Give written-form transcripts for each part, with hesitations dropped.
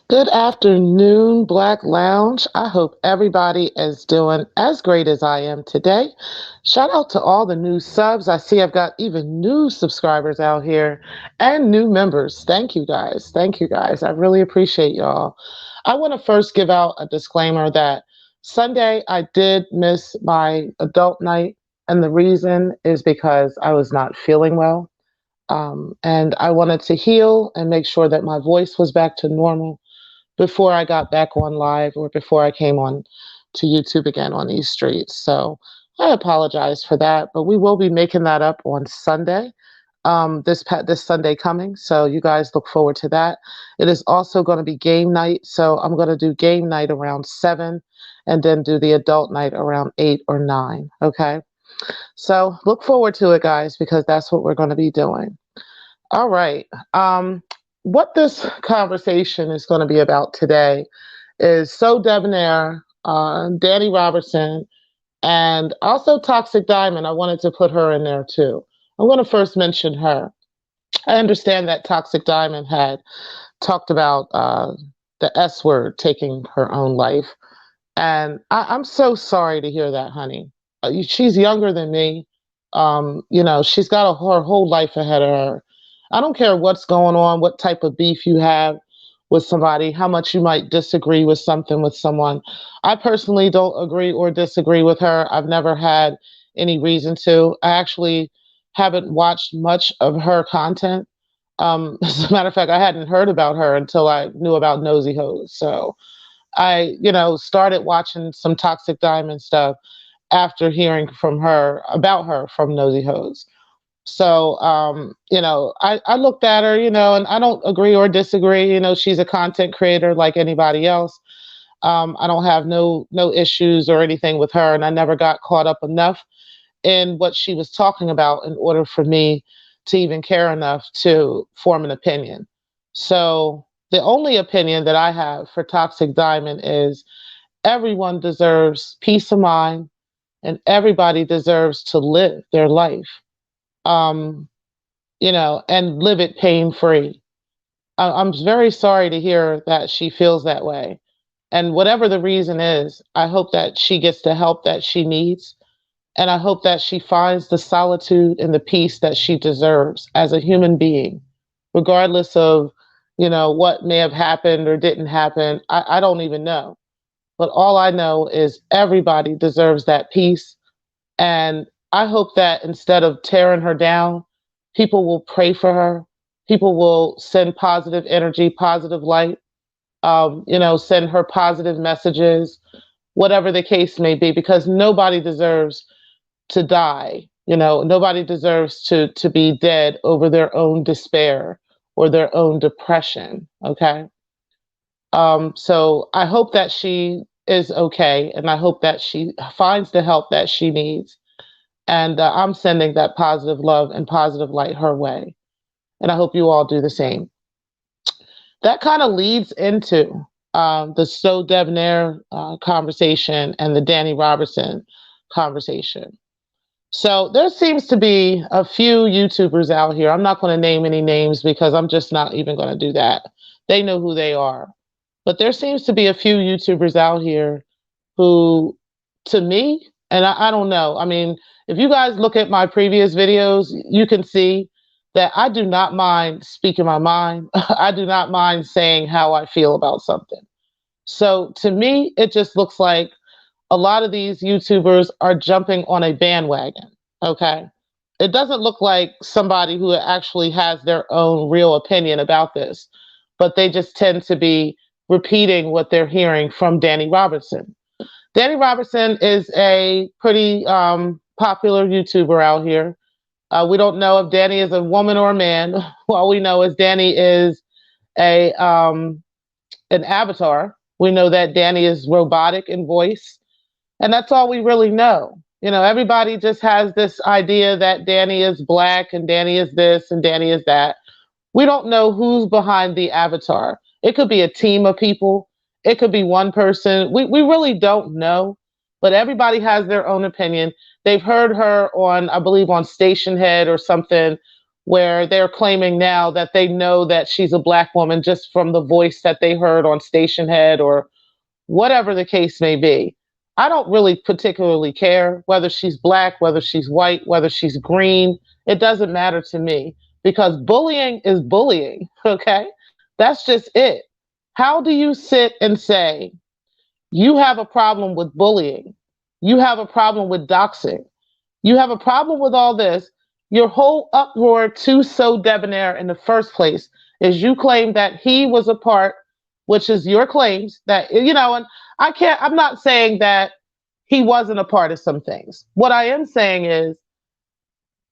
Good afternoon, Black Lounge. I hope everybody is doing as great as I am today. Shout out to all the new subs. I see I've got even new subscribers out here and new members. Thank you guys. Thank you guys. I really appreciate y'all. I want to first give out a disclaimer that Sunday I did miss my adult night, and the reason is because I was not feeling well. And I wanted to heal and make sure that my voice was back to normal before I got back on live or before I came on to YouTube again on these streets. So I apologize for that, but we will be making that up on Sunday. This Sunday coming, so you guys look forward to that. It is also going to be game night, so I'm going to do game night around 7, and then do the adult night around 8 or 9. Okay, so look forward to it, guys, because that's what we're going to be doing. All right. What this conversation is going to be about today is Sodebnair, Dani Robertson, and also Toxic Diamond. I wanted to put her in there too. I'm going to first mention her. I understand that Toxic Diamond had talked about the S word taking her own life. And I'm so sorry to hear that, honey. She's younger than me. She's got her whole life ahead of her. I don't care what's going on, what type of beef you have with somebody, how much you might disagree with something with someone. I personally don't agree or disagree with her. I've never had any reason to. I actually haven't watched much of her content. As a matter of fact, I hadn't heard about her until I knew about Nosy Hose. So I started watching some Toxic Diamond stuff after hearing from her about her from Nosy Hose. So I looked at her, and I don't agree or disagree. She's a content creator like anybody else. I don't have no issues or anything with her, and I never got caught up enough in what she was talking about in order for me to even care enough to form an opinion. So the only opinion that I have for Toxic Diamond is everyone deserves peace of mind and everybody deserves to live their life, um, and live it pain free. I'm very sorry to hear that she feels that way. And whatever the reason is, I hope that she gets the help that she needs. And I hope that she finds the solitude and the peace that she deserves as a human being, regardless of, what may have happened or didn't happen. I don't even know. But all I know is everybody deserves that peace. And I hope that instead of tearing her down, people will pray for her. People will send positive energy, positive light, send her positive messages, whatever the case may be, because nobody deserves to die. Nobody deserves to be dead over their own despair or their own depression. Okay. So I hope that she is okay, and I hope that she finds the help that she needs. And I'm sending that positive love and positive light her way. And I hope you all do the same. That kind of leads into the Sodebnair conversation and the Dani Robertson conversation. So there seems to be a few YouTubers out here. I'm not going to name any names because I'm just not even going to do that. They know who they are. But there seems to be a few YouTubers out here who, to me, and I don't know. I mean, if you guys look at my previous videos, you can see that I do not mind speaking my mind. I do not mind saying how I feel about something. So to me, it just looks like a lot of these YouTubers are jumping on a bandwagon. Okay. It doesn't look like somebody who actually has their own real opinion about this, but they just tend to be repeating what they're hearing from Dani Robertson. Dani Robertson is a pretty popular YouTuber out here. We don't know if Dani is a woman or a man. All we know is Dani is a an avatar. We know that Dani is robotic in voice, and that's all we really know. Everybody just has this idea that Dani is black and Dani is this and Dani is that. We don't know who's behind the avatar. It could be a team of people. It could be one person. We really don't know, but everybody has their own opinion. They've heard her on, I believe, on Station Head or something where they're claiming now that they know that she's a black woman just from the voice that they heard on station head or whatever the case may be. I don't really particularly care whether she's black, whether she's white, whether she's green. It doesn't matter to me because bullying is bullying, okay? That's just it. How do you sit and say, you have a problem with bullying? You have a problem with doxing? You have a problem with all this. Your whole uproar to Sodebnair in the first place is you claim that he was a part, which is your claims that, and I'm not saying that he wasn't a part of some things. What I am saying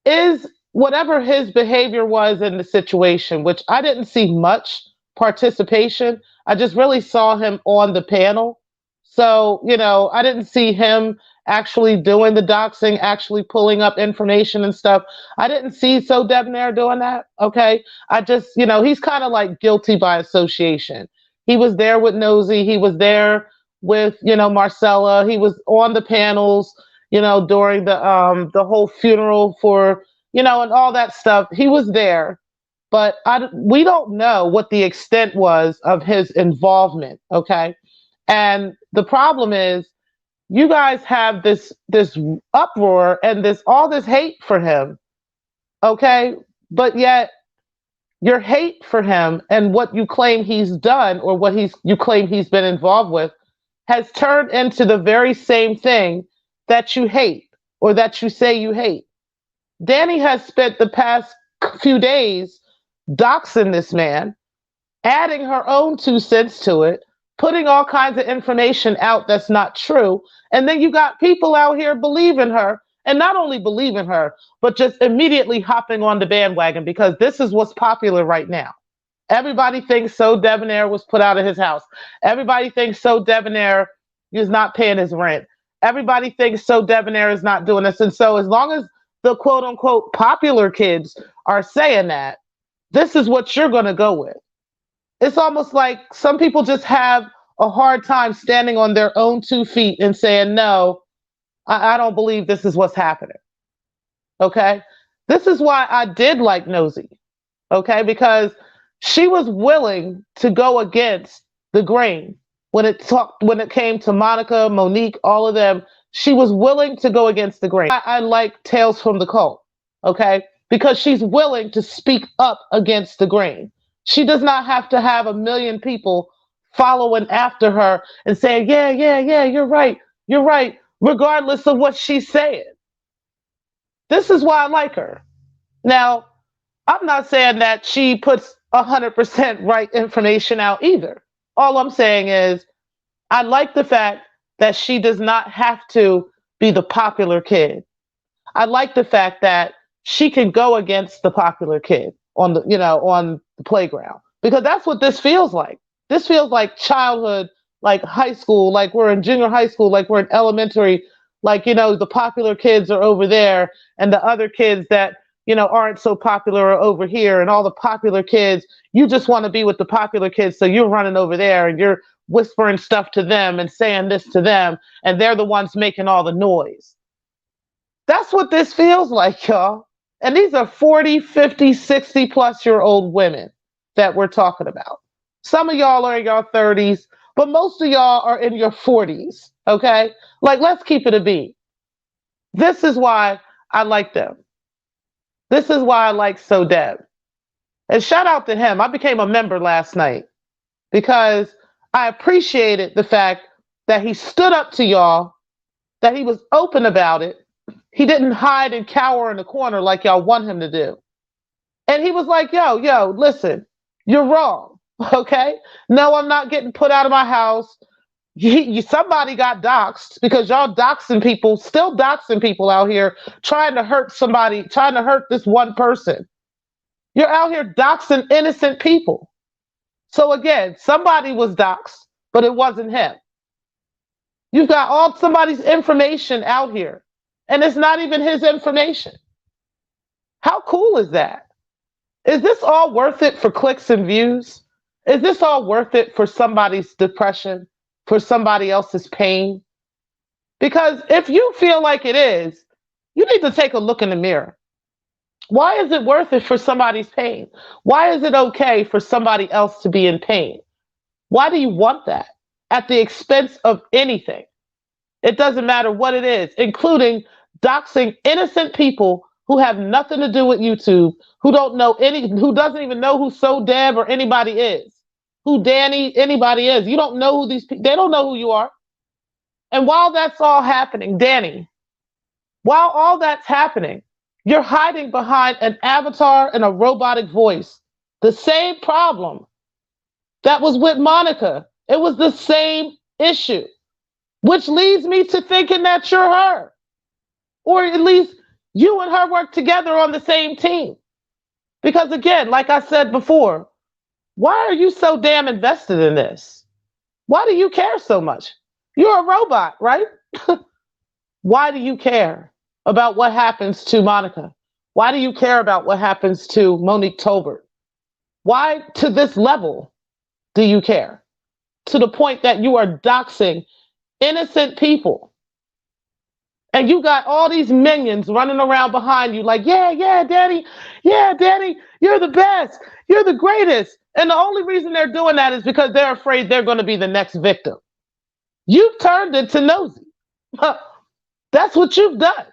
is whatever his behavior was in the situation, which I didn't see much participation. I just really saw him on the panel. So, I didn't see him actually doing the doxing, actually pulling up information and stuff. I didn't see Sodebnair doing that. Okay. I just, he's kind of like guilty by association. He was there with Nosy. He was there with, Marcella. He was on the panels, during the whole funeral for, and all that stuff. He was there, but we don't know what the extent was of his involvement. Okay. And the problem is you guys have this uproar and all this hate for him. Okay. But yet your hate for him and what you claim he's done or what you claim he's been involved with has turned into the very same thing that you hate or that you say you hate. Dani has spent the past few days doxing this man, adding her own 2 cents to it, putting all kinds of information out that's not true. And then you got people out here believing her, and not only believing her, but just immediately hopping on the bandwagon because this is what's popular right now. Everybody thinks Sodebnair was put out of his house. Everybody thinks Sodebnair is not paying his rent. Everybody thinks Sodebnair is not doing this. And so as long as the quote unquote popular kids are saying that, this is what you're going to go with. It's almost like some people just have a hard time standing on their own 2 feet and saying, no, I don't believe this is what's happening. Okay. This is why I did like Nosy. Okay. Because she was willing to go against the grain when it came to Monica, Monique, all of them. She was willing to go against the grain. I like Tales from the Cult. Okay. Because she's willing to speak up against the grain. She does not have to have a million people following after her and saying, yeah, you're right, regardless of what she's saying. This is why I like her. Now, I'm not saying that she puts 100% right information out either. All I'm saying is I like the fact that she does not have to be the popular kid. I like the fact that she can go against the popular kid on the playground, because that's what this feels like. This feels like childhood, like high school, like we're in junior high school, like we're in elementary, like, the popular kids are over there and the other kids that, aren't so popular are over here, and all the popular kids, you just want to be with the popular kids. So you're running over there and you're whispering stuff to them and saying this to them, and they're the ones making all the noise. That's what this feels like, y'all. And these are 40, 50, 60 plus year old women that we're talking about. Some of y'all are in your 30s, but most of y'all are in your 40s. Okay. Like, let's keep it a beat. This is why I like them. This is why I like Sodeb. And shout out to him. I became a member last night because I appreciated the fact that he stood up to y'all, that he was open about it. He didn't hide and cower in the corner like y'all want him to do. And he was like, yo, listen, you're wrong. Okay. No, I'm not getting put out of my house. Somebody got doxxed because y'all doxing people, still doxing people out here, trying to hurt somebody, trying to hurt this one person. You're out here doxing innocent people. So again, somebody was doxxed, but it wasn't him. You've got all somebody's information out here, and it's not even his information. How cool is that? Is this all worth it for clicks and views? Is this all worth it for somebody's depression, for somebody else's pain? Because if you feel like it is, you need to take a look in the mirror. Why is it worth it for somebody's pain? Why is it okay for somebody else to be in pain? Why do you want that at the expense of anything? It doesn't matter what it is, including doxing innocent people who have nothing to do with YouTube, who doesn't even know who Sodeb or anybody is, who Dani anybody is. You don't know who these people. They don't know who you are. And while that's all happening, Dani, while all that's happening, you're hiding behind an avatar and a robotic voice. The same problem that was with Monica. It was the same issue, which leads me to thinking that you're her, or at least you and her work together on the same team. Because again, like I said before, why are you so damn invested in this? Why do you care so much? You're a robot, right? Why do you care about what happens to Monica? Why do you care about what happens to Monique Tolbert? Why, to this level, do you care? To the point that you are doxing innocent people. And you got all these minions running around behind you like, yeah, Dani, you're the best. You're the greatest. And the only reason they're doing that is because they're afraid they're going to be the next victim. You've turned into nosy. That's what you've done.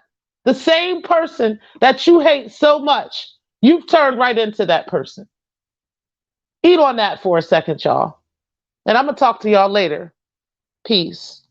The same person that you hate so much, you've turned right into that person. Eat on that for a second, y'all. And I'm going to talk to y'all later. Peace.